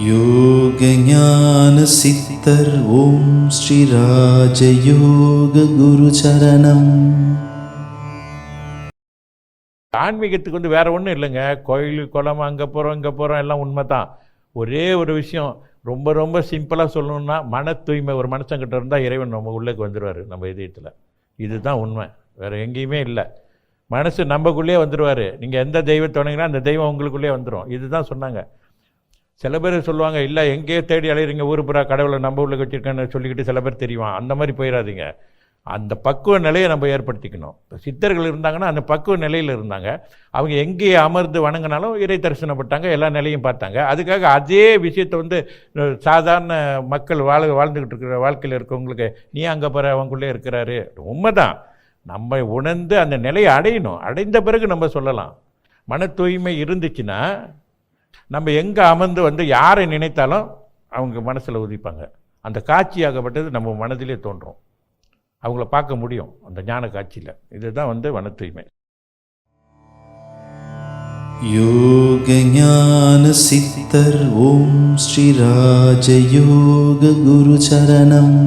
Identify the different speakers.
Speaker 1: யோக ஞான சித்தர் ஓம் ஸ்ரீ ராஜயோக குரு சரணம்.
Speaker 2: ஆன்மீகத்துக்கு வேற ஒன்றும் இல்லைங்க. கோயில் குளம் அங்கே போகிறோம் இங்கே போகிறோம் எல்லாம் உண்மை தான். ஒரே ஒரு விஷயம் ரொம்ப ரொம்ப சிம்பிளாக சொல்லணுன்னா, மன தூய்மை ஒரு மனுஷங்கிட்ட இருந்தால் இறைவன் நம்ம உள்ளேக்கு வந்துடுவார் நம்ம இதயத்தில். இதுதான் உண்மை, வேறு எங்கேயுமே இல்லை. மனசு நம்மக்குள்ளே வந்துடுவார். நீங்கள் எந்த தெய்வத்தை வணங்கினா அந்த தெய்வம் உங்களுக்குள்ளே வந்துடும். இதுதான் சொன்னாங்க. சில பேர் சொல்லுவாங்க, இல்லை எங்கேயோ தேடி அலையிறீங்க, ஊர் புறா கடவுளை நம்ம உள்ள வச்சுருக்கேன்னு சொல்லிக்கிட்டு சில பேர் தெரியும். அந்த மாதிரி போயிடாதீங்க. அந்த பக்குவ நிலையை நம்ம ஏற்படுத்திக்கணும். சித்தர்கள் இருந்தாங்கன்னா அந்த பக்குவ நிலையில் இருந்தாங்க. அவங்க எங்கேயே அமர்ந்து வணங்கினாலும் இறை தரிசனப்பட்டாங்க, எல்லா நிலையும் பார்த்தாங்க. அதுக்காக அதே விஷயத்தை சாதாரண மக்கள் வாழ்ந்துக்கிட்டு இருக்கிற வாழ்க்கையில் இருக்கவங்களுக்கு நீ அங்கே போகிற அவங்களுக்குள்ளே இருக்கிறாரு, உண்மைதான். நம்ம உணர்ந்து அந்த நிலையை அடையணும். அடைந்த பிறகு நம்ம சொல்லலாம். மன தூய்மை இருந்துச்சுன்னா நம்ம எங்கே அமர்ந்து யாரை நினைத்தாலும் அவங்க மனசில் உதிப்பாங்க. அந்த காட்சியாகப்பட்டது நம்ம மனதிலே தோன்றும். அவங்கள பார்க்க முடியும் அந்த ஞான காட்சியில். இதுதான் மன தூய்மை.
Speaker 1: யோக ஞான சித்தர் ஓம் ஸ்ரீ ராஜயோக குரு சரணம்.